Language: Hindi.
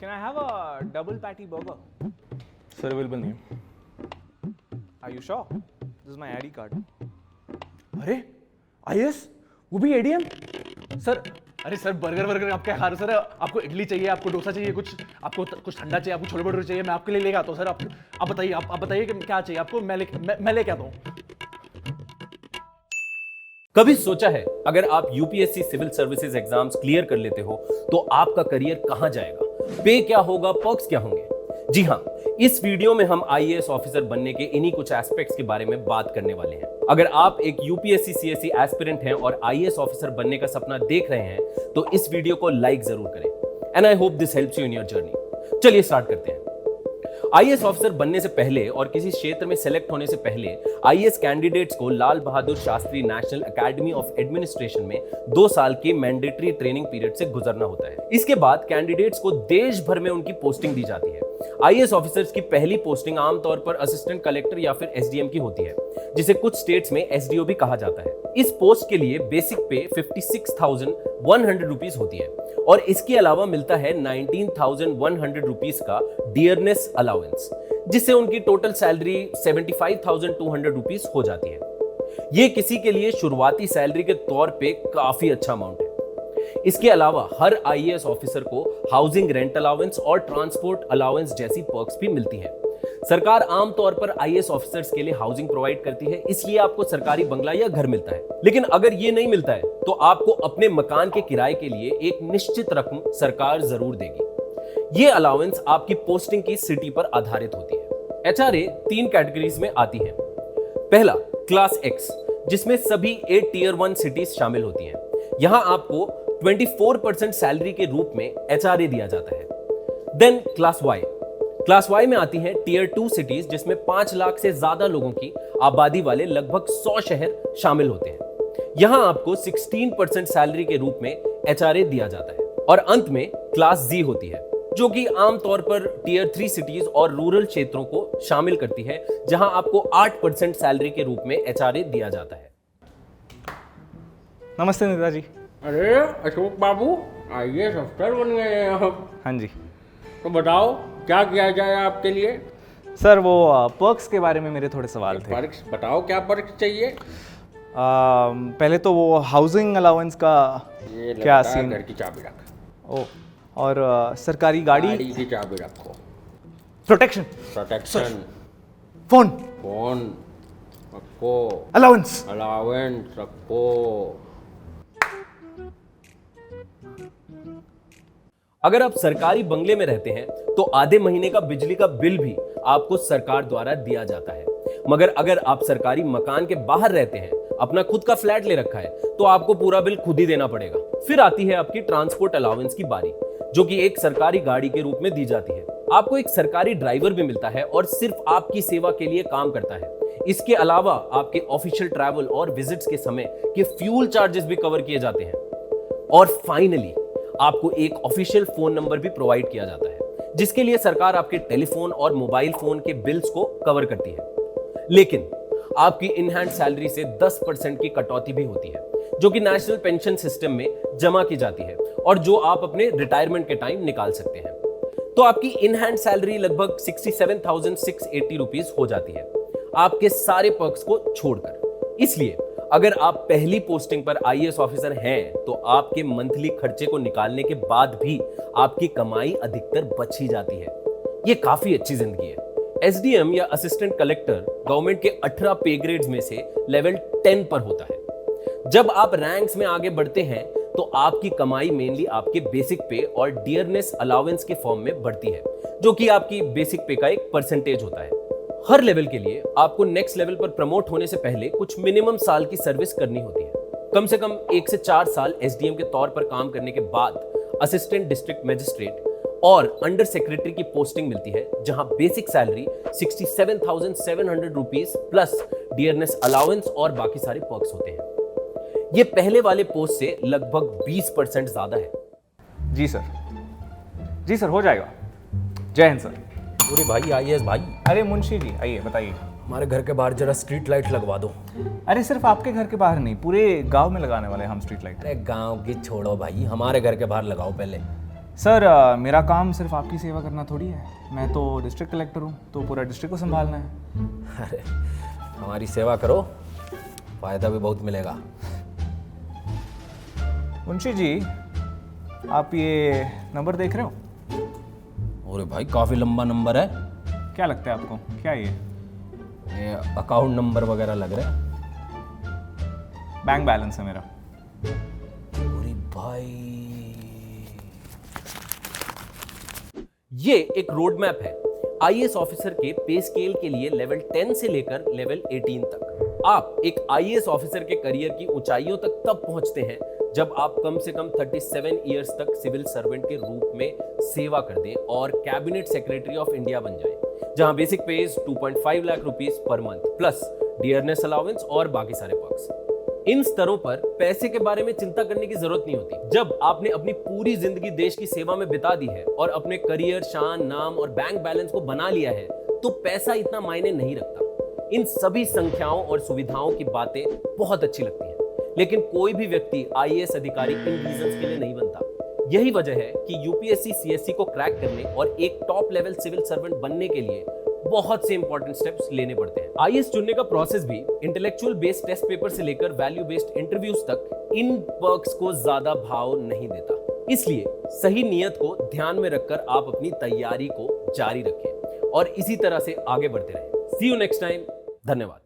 Can I have a double patty burger? Sir, available नहीं. Are you sure? This is my ID card. अरे IS वो भी ADM? सर अरे सर बर्गर आप क्या खा रहे हो सर? आपको इडली चाहिए, आपको डोसा चाहिए, आपको कुछ ठंडा चाहिए, आपको छोले भटूरे चाहिए, मैं आपके लिए लेके आता हूँ सर. आप बताइए, आप बताइए कि क्या चाहिए आपको, मैं लेके आता हूँ. कभी सोचा है अगर आप UPSC civil services exams clear कर लेते हो तो आपका करियर कहां जाएगा, पे क्या होगा, पर्क्स क्या होंगे? जी हां, इस वीडियो में हम आईएएस ऑफिसर बनने के इन्हीं कुछ एस्पेक्ट्स के बारे में बात करने वाले हैं. अगर आप एक यूपीएससी सीएससी एस्पिरेंट हैं और आईएएस ऑफिसर बनने का सपना देख रहे हैं तो इस वीडियो को लाइक जरूर करें. And I hope this helps you in your journey. चलिए स्टार्ट करते हैं. आईएएस ऑफिसर बनने से पहले और किसी क्षेत्र में सेलेक्ट होने से पहले आईएएस कैंडिडेट्स को Lal Bahadur Shastri National Academy of Administration में 2 साल के मैंडेटरी ट्रेनिंग पीरियड से गुजरना होता है. इसके बाद कैंडिडेट्स को देश भर में उनकी पोस्टिंग दी जाती है. आईएएस ऑफिसर्स की पहली पोस्टिंग आमतौर पर असिस्टेंट कलेक्टर या फिर एसडीएम की होती है, जिसे कुछ स्टेट्स में एसडीओ भी कहा जाता है. इस पोस्ट के लिए बेसिक पे 56,100 रुपीज होती है और इसके अलावा मिलता है 19,100 रुपीज का डियरनेस अलाउंस, जिससे उनकी टोटल सैलरी 75,200 रुपीज हो जाती है. ये किसी के लिए शुरुआती सैलरी के तौर पे काफी अच्छा अमाउंट है. इसके अलावा हर आईएएस ऑफिसर को हाउसिंग रेंट अलाउंस और ट्रांसपोर्ट अलाउंस जैसी पर्क्स भी मिलती है. सरकार आमतौर पर आईएएस ऑफिसर्स के लिए हाउसिंग प्रोवाइड करती है, इसलिए आपको सरकारी बंगला या घर मिलता है. लेकिन अगर ये नहीं मिलता है तो आपको अपने मकान के किराए के लिए एक निश्चित रकम सरकार जरूर देगी. ये अलाउंस आपकी पोस्टिंग की सिटी पर आधारित होती है. एचआरए 3 कैटेगरीज में आती है. पहला क्लास एक्स, जिसमें सभी 8 टियर 1 सिटीज शामिल होती हैं. यहां आपको 24% सैलरी के रूप में एचआरए दिया जाता है. देन क्लास वाई में आती हैं टियर 2 सिटीज, जिसमें 5 लाख से ज्यादा लोगों की आबादी वाले लगभग 100 शहर शामिल होते हैं. यहां आपको 16% सैलरी के रूप में एचआरए दिया जाता है. और अंत में क्लास जी होती है, जो कि आमतौर पर टियर 3 सिटीज और रूरल क्षेत्रों को शामिल करती है, जहां आपको 8% सैलरी के रूप में एचआरए दिया जाता है. नमस्ते नेताजी. अरे अशोक बाबू, आईएएस अफसर बन गए हैं आप. हाँ जी तो बताओ क्या किया जाए आपके लिए. सर, वो पर्क्स के बारे में मेरे थोड़े सवाल थे. पर्क्स बताओ, क्या पर्क्स चाहिए. पहले तो वो हाउसिंग अलाउंस का ये क्या लगता है सीन. घर की चाबी रख. ओ, और सरकारी गाड़ी की चाबी रखो. Protection protection. फोन फोन रखो. अलाउंस. अलाउंस रखो. अगर आप सरकारी बंगले में रहते हैं तो आधे महीने का बिजली का बिल भी आपको सरकार द्वारा दिया जाता है. मगर अगर आप सरकारी मकान के बाहर रहते हैं, अपना खुद का फ्लैट ले रखा है, तो आपको पूरा बिल खुद ही देना पड़ेगा. फिर आती है आपकी ट्रांसपोर्ट अलाउंस की बारी, जो कि एक सरकारी गाड़ी के रूप में दी जाती है. आपको एक सरकारी ड्राइवर भी मिलता है और सिर्फ आपकी सेवा के लिए काम करता है. इसके अलावा आपके ऑफिशियल ट्रैवल और विजिट्स के समय के फ्यूल चार्जेस भी कवर किए जाते हैं. और फाइनली आपको एक ऑफिशियल फोन नंबर भी प्रोवाइड किया जाता है, जिसके लिए सरकार आपके टेलीफोन और मोबाइल फोन के बिल्स को कवर करती है. लेकिन आपकी इन हैंड सैलरी से 10% की कटौती भी होती है, जो कि नेशनल पेंशन सिस्टम में जमा की जाती है और जो आप अपने रिटायरमेंट के टाइम निकाल सकते हैं. तो आपकी इन हैंड सैलरी लगभग 67,680 रुपीज हो जाती है, आपके सारे पर्क्स को छोड़कर. इसलिए अगर आप पहली पोस्टिंग पर आईएएस ऑफिसर हैं तो आपके मंथली खर्चे को निकालने के बाद भी आपकी कमाई अधिकतर बच ही जाती है. ये काफी अच्छी जिंदगी है. एसडीएम या असिस्टेंट कलेक्टर गवर्नमेंट के 18 पे ग्रेड्स में से लेवल 10 पर होता है. जब आप रैंक्स में आगे बढ़ते हैं तो आपकी कमाई मेनली आपके बेसिक पे और डियरनेस अलाउंस के फॉर्म में बढ़ती है, जो कि आपकी बेसिक पे का एक परसेंटेज होता है. हर लेवल के लिए आपको नेक्स्ट लेवल पर प्रमोट होने से पहले कुछ मिनिमम साल की सर्विस करनी होती है. कम से कम 1 से 4 साल एसडीएम के तौर पर काम करने के बाद असिस्टेंट डिस्ट्रिक्ट मजिस्ट्रेट और अंडर सेक्रेटरी की पोस्टिंग मिलती है, जहां basic salary 67,700 rupees plus dearness allowance और बाकी सारे पर्क्स होते हैं. ये पहले वाले पोस्ट से लगभग 20% ज्यादा है. जी सर, हो जाएगा. जय हिंद सर. अरे भाई आईएएस भाई, अरे मुंशी जी आइए, बताइए. हमारे घर के बाहर जरा स्ट्रीट लाइट लगवा दो. अरे सिर्फ आपके घर के बाहर नहीं, पूरे गांव में लगाने वाले हम स्ट्रीट लाइट. अरे गांव की छोड़ो भाई, हमारे घर के बाहर लगाओ पहले. सर मेरा काम सिर्फ आपकी सेवा करना थोड़ी है। मैं तो डिस्ट्रिक्ट कलेक्टर हूँ, तो पूरा डिस्ट्रिक्ट को संभालना है। अरे हमारी सेवा करो, फायदा भी बहुत मिलेगा। मुंशी जी, आप ये नंबर देख रहे हो? अरे भाई काफी लंबा नंबर है। क्या लगता है आपको, क्या है ये अकाउंट नंबर वगैरह लग रहा है। बैंक बैलेंस है मेरा। अरे भाई ये एक रोड मैप है आईएएस ऑफिसर के पे स्केल के लिए लेवल 10 से लेकर लेवल 18 तक। आप एक आईएएस ऑफिसर के करियर की ऊंचाइयों तक तब पहुंचते हैं जब आप कम से कम 37 इयर्स तक सिविल सर्वेंट के रूप में सेवा कर दें और कैबिनेट सेक्रेटरी ऑफ इंडिया बन जाएं, जहां बेसिक पे 2.5 lakh rupees per month plus dearness allowance और बाकी सारे पर्क्स। इन स्तरों पर पैसे के बारे में चिंता करने की जरूरत नहीं होती। जब आपने अपनी पूरी जिंदगी देश की सेवा में बिता दी है और अपने करियर, शान, नाम और बैंक बैलेंस को बना लिया है, तो पैसा इतना मायने नहीं रखता। इन सभी संख्याओं और सुविधाओं की बातें बहुत अच्छी लगती हैं, लेकिन कोई भी व्यक्ति आईएएस अधिकारी इन रीजंस के लिए नहीं बनता। यही वजह है कि यूपीएससी सीएससी को क्रैक करने और एक टॉप लेवल सिविल सर्वेंट बनने के लिए बहुत से इंपॉर्टेंट स्टेप्स लेने पड़ते हैं। आईएएस चुनने का प्रोसेस भी इंटेलेक्चुअल बेस्ड टेस्ट पेपर से लेकर वैल्यू बेस्ड इंटरव्यूज तक इन पर्क्स को ज्यादा भाव नहीं देता। इसलिए सही नियत को ध्यान में रखकर आप अपनी तैयारी को जारी रखें और इसी तरह से आगे बढ़ते रहें। सी यू नेक्स्ट टाइम। धन्यवाद।